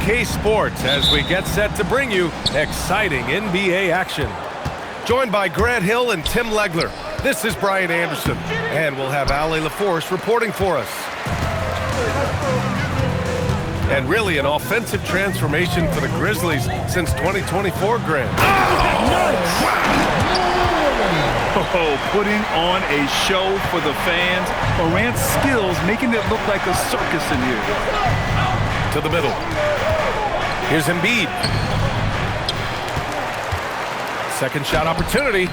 OK Sports as we get set to bring you exciting NBA action. Joined by Grant Hill and Tim Legler, this is Brian Anderson, and we'll have Ali LaForce reporting for us. And really an offensive transformation for the Grizzlies since 2024, Grant. Oh, putting on a show for the fans. Morant's skills making it look like a circus in here. To the middle. Here's Embiid. Second shot opportunity.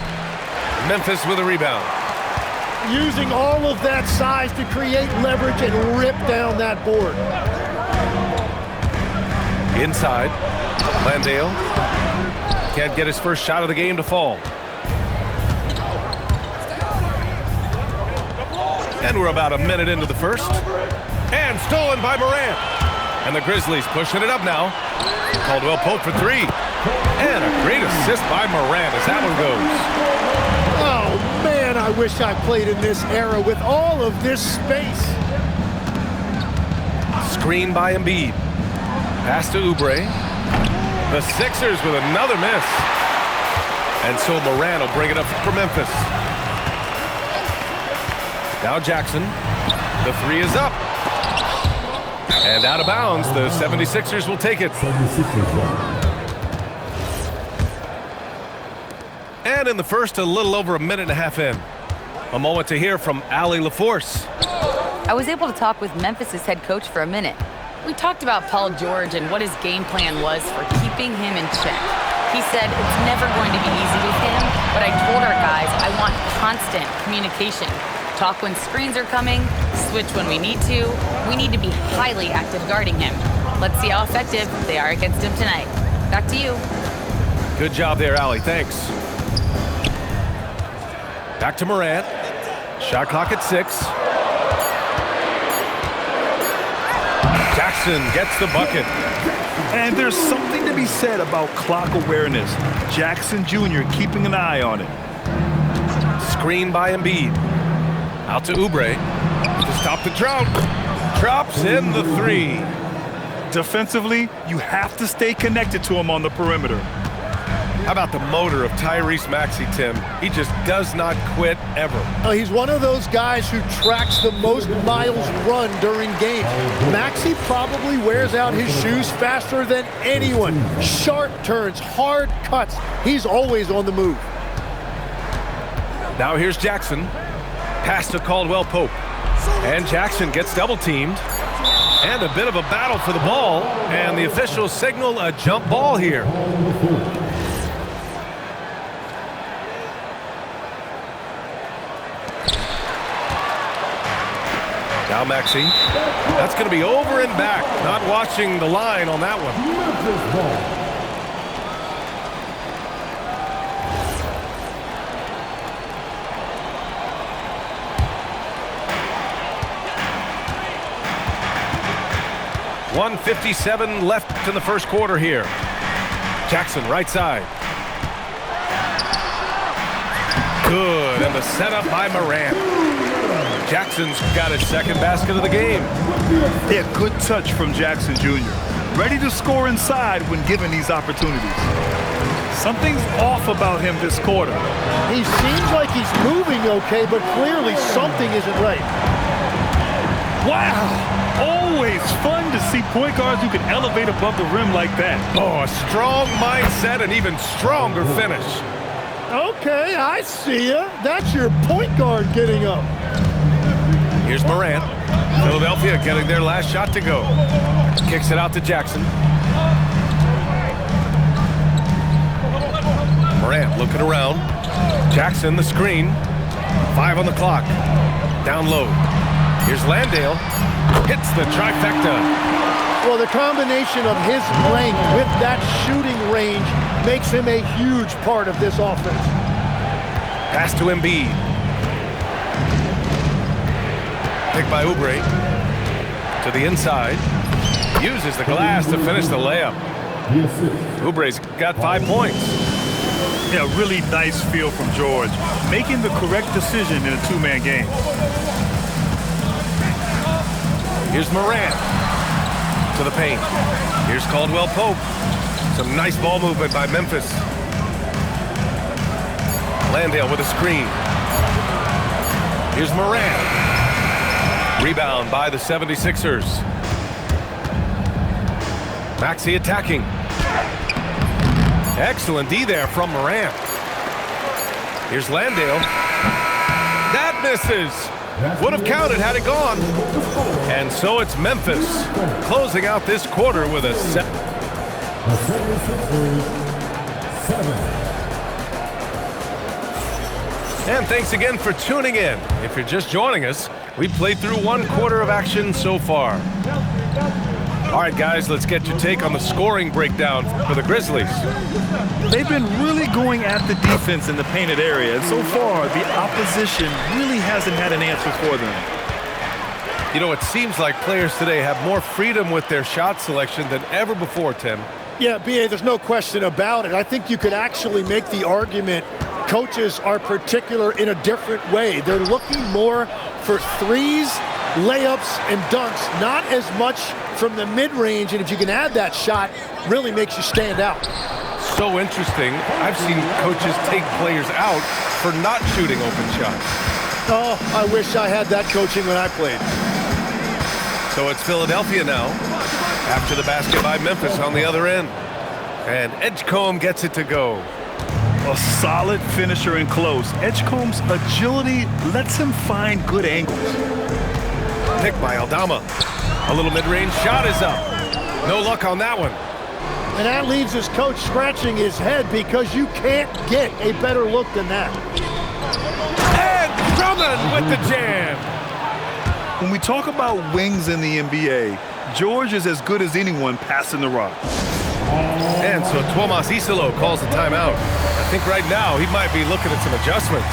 Memphis with a rebound. Using all of that size to create leverage and rip down that board. Inside. Landale. Can't get his first shot of the game to fall. And we're about a minute into the first. And stolen by Morant. And the Grizzlies pushing it up now. Caldwell Pope for three. And a great assist by Morant as that one goes. Oh, man, I wish I played in this era with all of this space. Screen by Embiid. Pass to Oubre. The Sixers with another miss. And so Morant will bring it up for Memphis. Now Jackson. The three is up. And out of bounds, the 76ers will take it. And in the first, a little over a minute and a half in. A moment to hear from Ali LaForce. I was able to talk with Memphis's head coach for a minute. We talked about Paul George and what his game plan was for keeping him in check. He said it's never going to be easy with him, but I told our guys I want constant communication. Talk when screens are coming, switch when we need to. We need to be highly active guarding him. Let's see how effective they are against him tonight. Back to you. Good job there, Ali. Thanks. Back to Morant. Shot clock at 6. Jackson gets the bucket. And there's something to be said about clock awareness. Jackson Jr. keeping an eye on it. Screen by Embiid. Out to Oubre. To stop the drought. Drops in the three. Defensively, you have to stay connected to him on the perimeter. How about the motor of Tyrese Maxey, Tim? He just does not quit ever. He's one of those guys who tracks the most miles run during games. Maxey probably wears out his shoes faster than anyone. Sharp turns, hard cuts. He's always on the move. Now here's Jackson. Pass to Caldwell Pope. And Jackson gets double-teamed. And a bit of a battle for the ball. And the officials signal a jump ball here. Now Maxey. That's going to be over and back. Not watching the line on that one. 1:57 left in the first quarter here. Jackson, right side. Good, and the setup by Morant. Jackson's got his second basket of the game. Yeah, good touch from Jackson Jr. Ready to score inside when given these opportunities. Something's off about him this quarter. He seems like he's moving okay, but clearly something isn't right. Wow! Always fun to see point guards who can elevate above the rim like that. Oh, a strong mindset and even stronger finish. Okay, I see ya. That's your point guard getting up. Here's Morant. Philadelphia getting their last shot to go. Kicks it out to Jackson. Morant looking around. Jackson, the screen. 5 on the clock. Down low. Here's Landale. Hits the trifecta. Well, the combination of his length with that shooting range makes him a huge part of this offense. Pass to Embiid. Pick by Oubre. To the inside. Uses the glass to finish the layup. Oubre's got 5 points. Yeah, really nice feel from George. Making the correct decision in a two-man game. Here's Morant to the paint. Here's Caldwell Pope. Some nice ball movement by Memphis. Landale with a screen. Here's Moran. Rebound by the 76ers. Maxey attacking. Excellent D there from Moran. Here's Landale. That misses. Would have counted had it gone. And so it's Memphis closing out this quarter with a 7. And thanks again for tuning in. If you're just joining us, we've played through 1 quarter of action so far. All right, guys, let's get your take on the scoring breakdown for the Grizzlies. They've been really going at the defense in the painted area, and so far, the opposition really hasn't had an answer for them. You know, it seems like players today have more freedom with their shot selection than ever before, Tim. Yeah, B.A., there's no question about it. I think you could actually make the argument coaches are particular in a different way. They're looking more for threes, layups, and dunks, not as much from the mid-range, and if you can add that shot, really makes you stand out. So interesting. I've seen coaches take players out for not shooting open shots. Oh, I wish I had that coaching when I played. So it's Philadelphia now, after the basket by Memphis on the other end. And Edgecombe gets it to go. A solid finisher in close. Edgecombe's agility lets him find good angles. Pick by Aldama. A little mid-range shot is up. No luck on that one. And that leaves his coach scratching his head because you can't get a better look than that. And Drummond with the jam. When we talk about wings in the NBA, George is as good as anyone passing the rock. And so Tomas Isolo calls the timeout. I think right now he might be looking at some adjustments.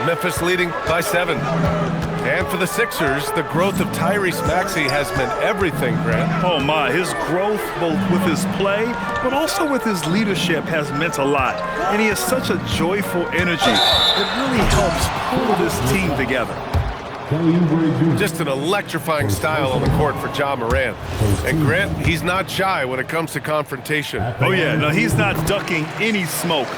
Memphis leading by 7. And for the Sixers, the growth of Tyrese Maxey has meant everything, Grant. Oh my, his growth both with his play, but also with his leadership has meant a lot. And he has such a joyful energy that really helps pull this team together. Just an electrifying style on the court for Ja Morant. And Grant, he's not shy when it comes to confrontation. Oh yeah, no, he's not ducking any smoke.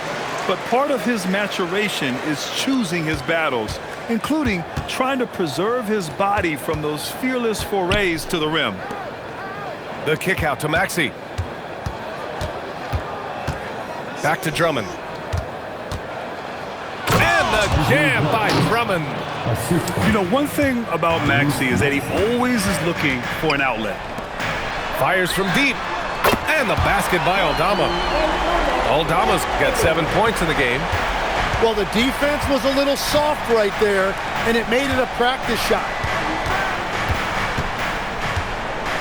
But part of his maturation is choosing his battles, including trying to preserve his body from those fearless forays to the rim. The kick out to Maxey. Back to Drummond. And the jam by Drummond. You know, one thing about Maxey is that he always is looking for an outlet. Fires from deep. And the basket by Aldama. Aldama's got 7 points in the game. Well, the defense was a little soft right there, and it made it a practice shot.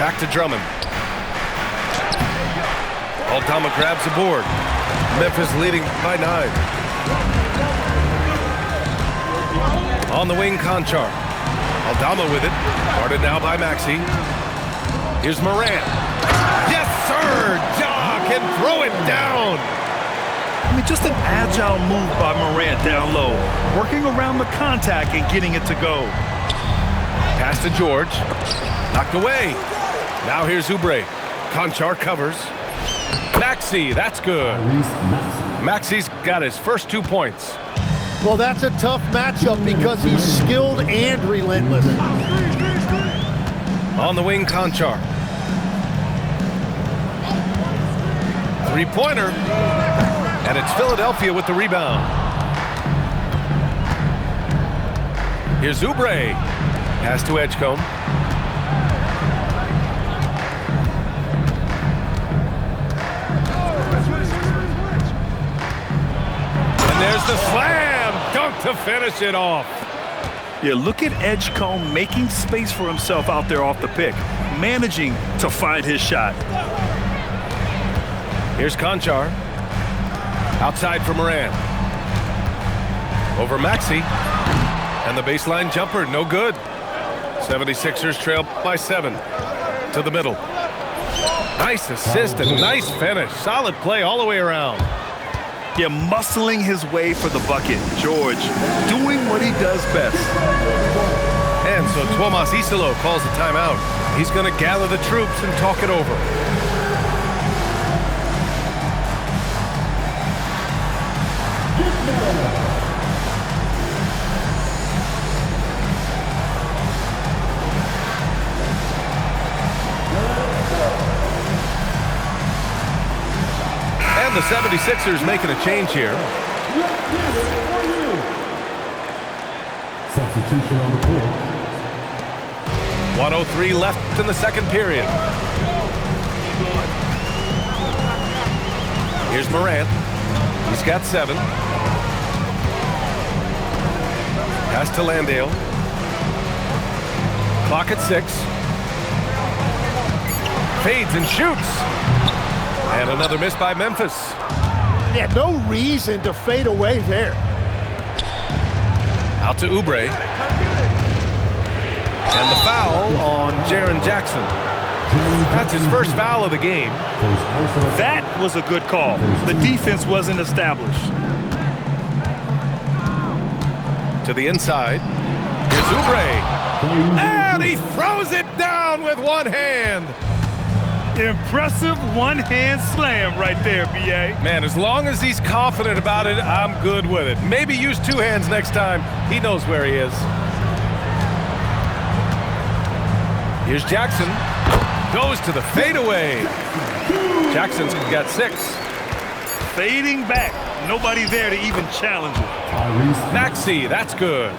Back to Drummond. Aldama grabs the board. Memphis leading by 9. On the wing, Conchar. Aldama with it. Guarded now by Maxey. Here's Moran. Yes, sir! Ja can throw it down. I mean, just an agile move by Morant down low, working around the contact and getting it to go. Pass to George. Knocked away. Now here's Oubre. Conchar covers. Maxey, that's good. Maxey's got his first 2 points. Well, that's a tough matchup because he's skilled and relentless. On the wing, Conchar. Three-pointer. And it's Philadelphia with the rebound. Here's Oubre. Pass to Edgecombe. And there's the slam dunk to finish it off. Yeah, look at Edgecombe making space for himself out there off the pick, managing to find his shot. Here's Conchar. Outside for Moran. Over Maxey. And the baseline jumper, no good. 76ers trail by 7. To the middle. Nice assist and nice finish. Solid play all the way around. Yeah, muscling his way for the bucket. George doing what he does best. And so Tomas Isolo calls the timeout. He's going to gather the troops and talk it over. And the 76ers making a change here. Substitution on the court. 1:03 left in the second period. Here's Morant. He's got 7. Pass to Landale. Clock at 6. Fades and shoots. And another miss by Memphis. Yeah, no reason to fade away there. Out to Oubre. And the foul on Jaren Jackson. That's his first foul of the game. That was a good call. The defense wasn't established. To the inside. Here's Oubre. And he throws it down with one hand. Impressive one-hand slam right there, B.A. Man, as long as he's confident about it, I'm good with it. Maybe use 2 hands next time. He knows where he is. Here's Jackson. Goes to the fadeaway. Jackson's got 6. Fading back. Nobody there to even challenge it. Maxey, that's good.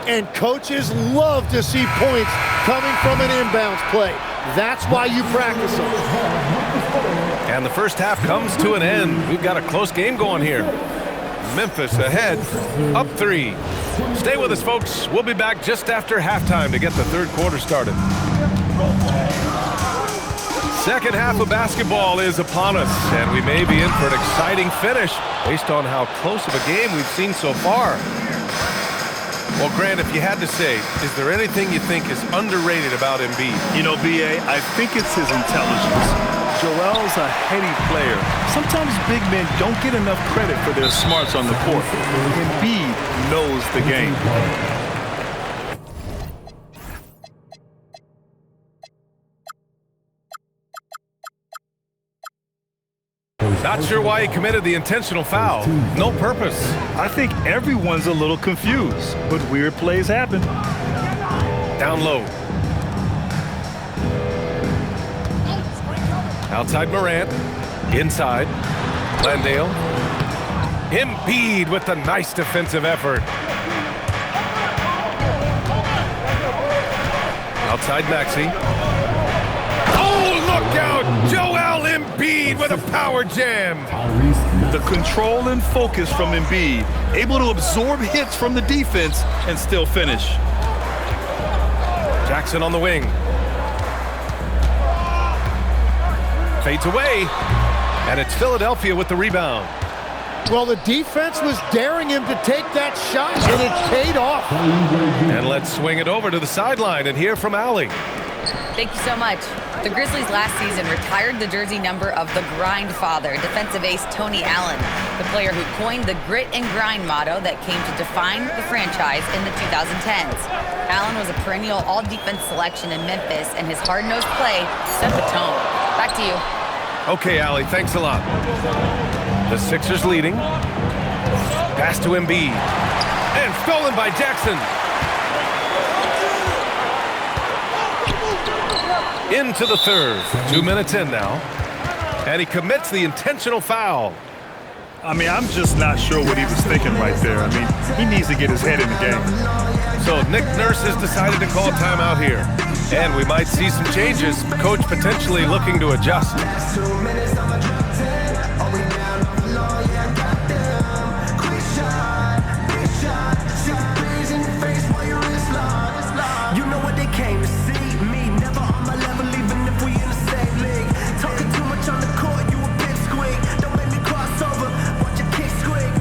And coaches love to see points coming from an inbounds play. That's why you practice them. And the first half comes to an end. We've got a close game going here. Memphis ahead, up 3. Stay with us, folks. We'll be back just after halftime to get the third quarter started. Second half of basketball is upon us, and we may be in for an exciting finish based on how close of a game we've seen so far. Well, Grant, if you had to say, is there anything you think is underrated about Embiid? You know, B.A., I think it's his intelligence. Joel's a heady player. Sometimes big men don't get enough credit for their smarts on the court. Embiid knows the game. Not sure why he committed the intentional foul. No purpose. I think everyone's a little confused, but weird plays happen. Down low. Outside Morant. Inside. Landale. Embiid with the nice defensive effort. Outside Maxey. Oh, look out! Joel Embiid with a power jam. The control and focus from Embiid, able to absorb hits from the defense and still finish. Jackson on the wing. Fades away, and it's Philadelphia with the rebound. Well, the defense was daring him to take that shot, and it paid off. And let's swing it over to the sideline and hear from Allie. Thank you so much. The Grizzlies last season retired the jersey number of the grind father, defensive ace Tony Allen, the player who coined the grit and grind motto that came to define the franchise in the 2010s. Allen was a perennial all-defense selection in Memphis, and his hard-nosed play set the tone. Back to you. Okay, Allie, thanks a lot. The Sixers leading. Pass to Embiid. And stolen by Jackson. Into the third. 2 minutes in now. And he commits the intentional foul. I mean, I'm just not sure what he was thinking right there. I mean, he needs to get his head in the game. So Nick Nurse has decided to call timeout here. And we might see some changes. Coach potentially looking to adjust. You know what they came to see. Me, never on my level, even if we in the same league. Talking too much on the court, you a big squeak. Don't make me cross over, watch your kick squeak.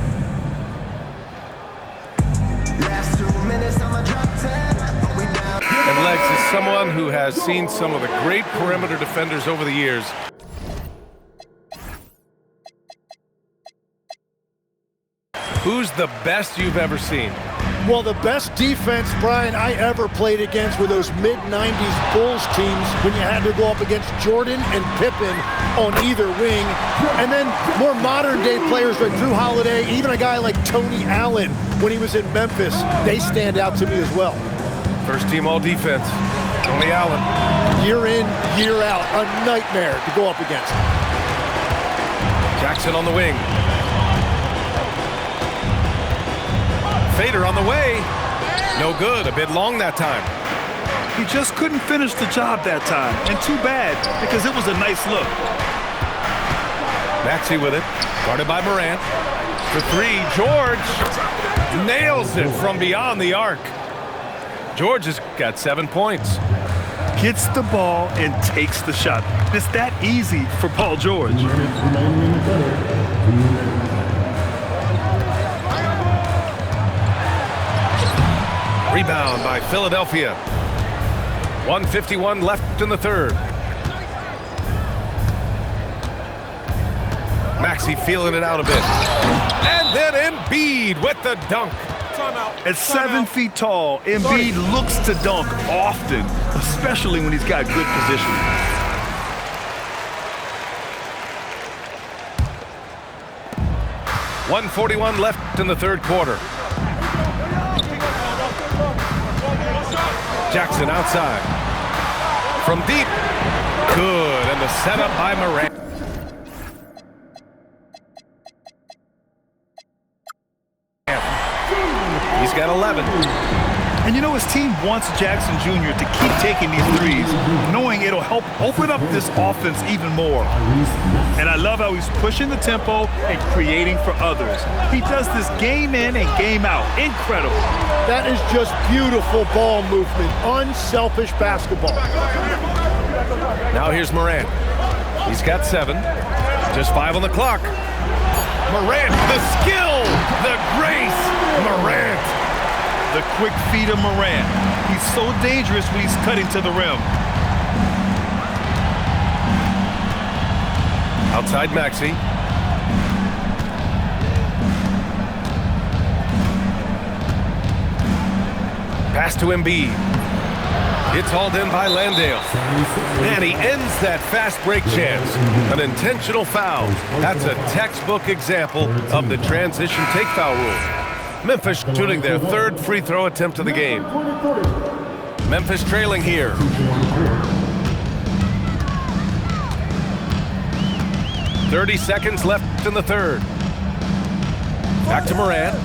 someone who has seen some of the great perimeter defenders over the years, who's the best you've ever seen? Well, the best defense, Brian, I ever played against were those mid-90s Bulls teams when you had to go up against Jordan and Pippen on either wing. And then more modern-day players like Drew Holiday, even a guy like Tony Allen when he was in Memphis, they stand out to me as well. First team all defense, Tony Allen. Year in, year out, a nightmare to go up against. Jackson on the wing. Fader on the way. No good, a bit long that time. He just couldn't finish the job that time, and too bad, because it was a nice look. Maxey with it, guarded by Morant. For three, George nails it from beyond the arc. George has got 7 points. Gets the ball and takes the shot. It's that easy for Paul George. Rebound by Philadelphia. 1:51 left in the third. Maxey feeling it out a bit. And then Embiid with the dunk. At 7 feet tall, Embiid looks to dunk often, especially when he's got good positioning. .141 left in the third quarter. Jackson outside. From deep. Good. And the setup by Morant. He's got 11. And you know, his team wants Jackson Jr. to keep taking these threes, knowing it'll help open up this offense even more. And I love how he's pushing the tempo and creating for others. He does this game in and game out. Incredible. That is just beautiful ball movement, unselfish basketball. Now here's Morant. He's got 7. Just 5 on the clock. Morant, the skill, the grace, Morant. The quick feet of Morant. He's so dangerous when he's cutting to the rim. Outside Maxey. Pass to Embiid. It's hauled in by Landale. And he ends that fast break chance. An intentional foul. That's a textbook example of the transition take foul rule. Memphis shooting their third free throw attempt of the game. Memphis trailing here. .30 seconds left in the third. Back to Morant.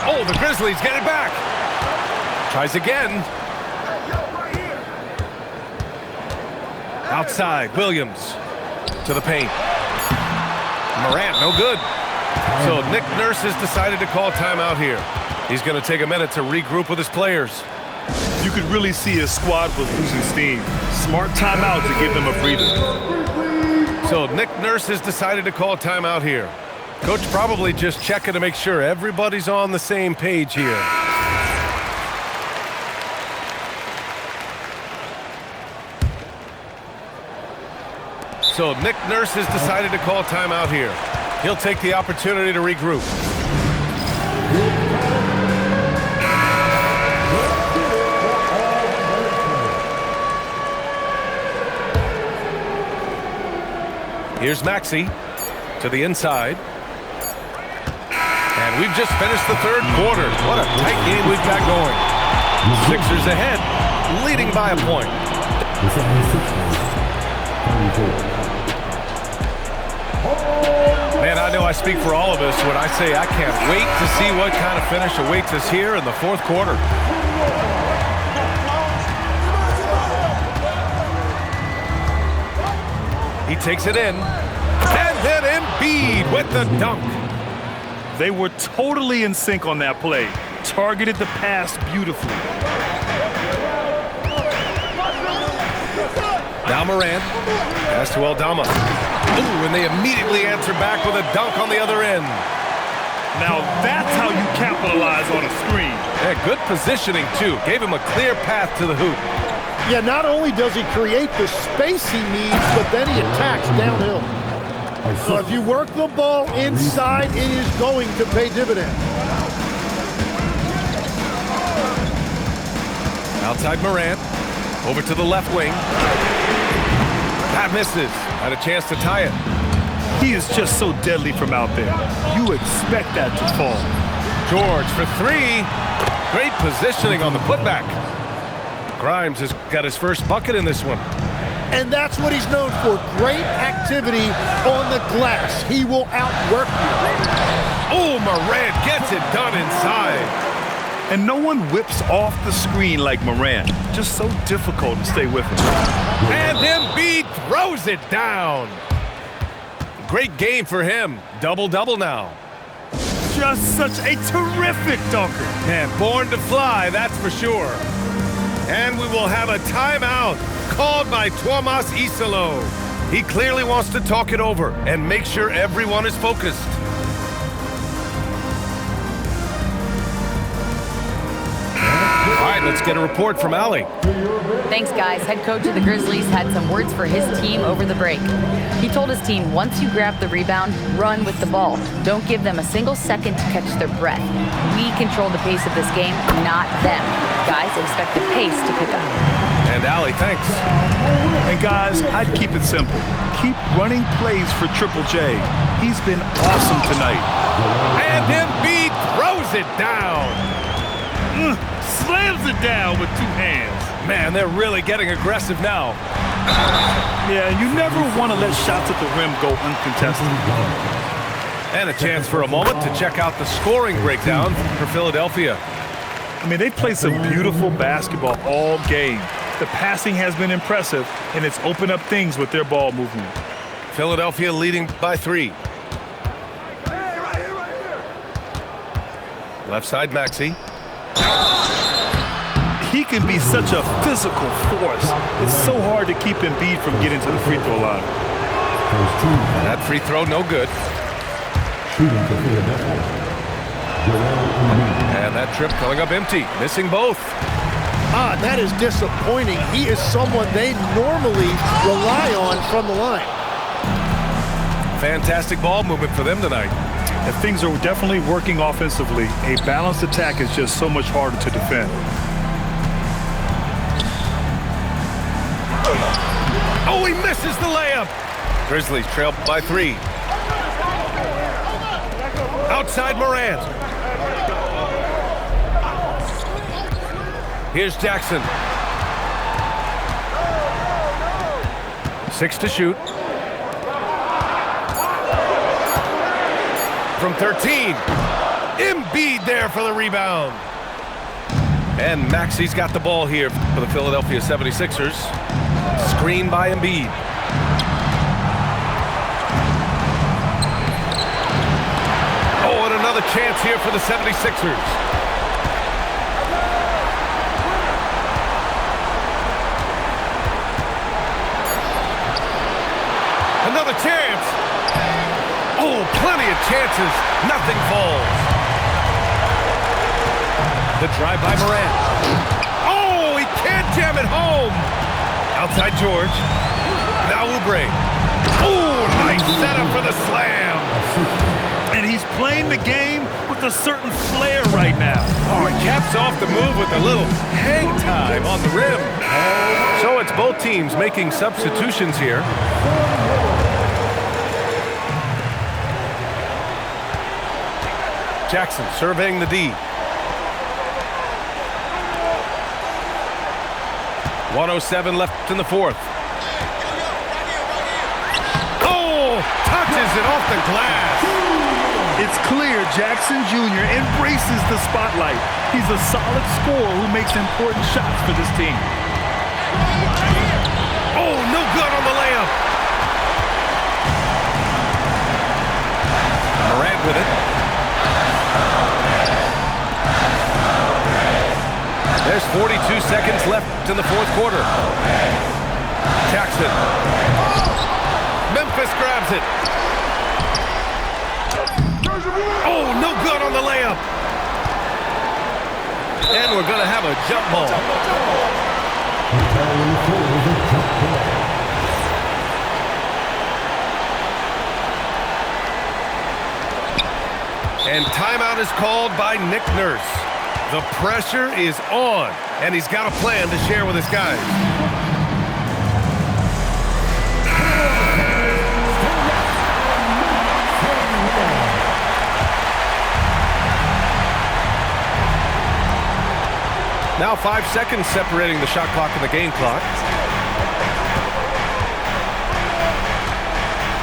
Oh, the Grizzlies get it back. Tries again. Outside, Williams to the paint. Morant, no good. So Nick Nurse has decided to call timeout here. He's going to take a minute to regroup with his players. You could really see his squad was losing steam. Smart timeout to give them a breather. So Nick Nurse has decided to call timeout here. Coach probably just checking to make sure everybody's on the same page here. So Nick Nurse has decided to call timeout here. He'll take the opportunity to regroup. Here's Maxey to the inside. And we've just finished the third quarter. What a tight game we've got going. Sixers ahead, leading by a point. Man, I know I speak for all of us when I say I can't wait to see what kind of finish awaits us here in the fourth quarter. He takes it in. And then Embiid with the dunk. They were totally in sync on that play. Targeted the pass beautifully. Now Morant. Pass to Aldama. Ooh, and they immediately answer back with a dunk on the other end. Now that's how you capitalize on a screen. Yeah, good positioning, too. Gave him a clear path to the hoop. Yeah, not only does he create the space he needs, but then he attacks downhill. So if you work the ball inside, it is going to pay dividends. Outside Morant. Over to the left wing. That misses. Had a chance to tie it. He is just so deadly from out there. You expect that to fall. George for three. Great positioning on the putback. Grimes has got his first bucket in this one. And that's what he's known for. Great activity on the glass. He will outwork you. Oh, Morant gets it done inside. And no one whips off the screen like Morant. Just so difficult to stay with him. And Embiid throws it down. Great game for him. Double-double now. Just such a terrific dunker. Man, born to fly, that's for sure. And we will have a timeout called by Tuomas Isalo. He clearly wants to talk it over and make sure everyone is focused. All right, let's get a report from Allie. Thanks, guys. Head coach of the Grizzlies had some words for his team over the break. He told his team, once you grab the rebound, run with the ball. Don't give them a single second to catch their breath. We control the pace of this game, not them. Guys, expect the pace to pick up. And Allie, thanks. And guys, I'd keep it simple. Keep running plays for Triple J. He's been awesome tonight. And Embiid throws it down. Slams it down with two hands. Man, they're really getting aggressive now. Yeah, you never want to let shots at the rim go uncontested. And a chance for a moment to check out the scoring breakdown for Philadelphia. I mean, they played some beautiful basketball all game. The passing has been impressive, and it's opened up things with their ball movement. Philadelphia leading by 3. Left side, Maxey. He can be such a physical force. It's so hard to keep Embiid from getting to the free throw line. That free throw, no good. And that trip coming up empty, missing both. That is disappointing. He is someone they normally rely on from the line. Fantastic ball movement for them tonight. And things are definitely working offensively. A balanced attack is just so much harder to defend. Oh, he misses the layup. Grizzlies trail by 3. Outside Morant. Here's Jackson. 6 to shoot. From 13. Embiid there for the rebound. And Maxey's got the ball here for the Philadelphia 76ers. Screen by Embiid. Oh, and another chance here for the 76ers. Another chance. Oh, plenty of chances. Nothing falls. The drive by Morant. Oh, he can't jam it home. Outside George. Now Oubre. Oh, nice setup for the slam. And he's playing the game with a certain flair right now. Oh, he caps off the move with a little hang time on the rim. So it's both teams making substitutions here. Jackson surveying the D. 1:07 left in the 4th. Oh, touches it off the glass. It's clear Jackson Jr. embraces the spotlight. He's a solid scorer who makes important shots for this team. Oh, no good on the layup. Morant with it. There's 42 seconds left in the 4th quarter. Jackson. Memphis grabs it. Oh, no good on the layup. And we're going to have a jump ball. And timeout is called by Nick Nurse. The pressure is on, and he's got a plan to share with his guys. Now 5 seconds separating the shot clock and the game clock.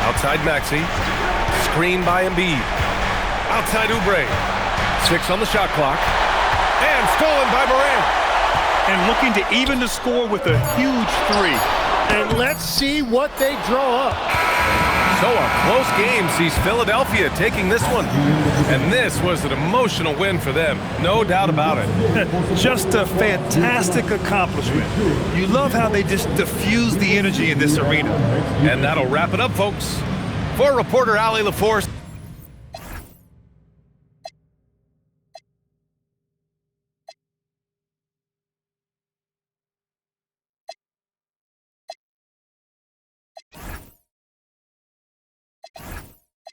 Outside Maxey. Screen by Embiid. Outside Oubre. 6 on the shot clock. And stolen by Morant. And looking to even the score with a huge three. And let's see what they draw up. So a close game sees Philadelphia taking this one. And this was an emotional win for them. No doubt about it. Just a fantastic accomplishment. You love how they just diffuse the energy in this arena. And that'll wrap it up, folks. For reporter Allie LaForce.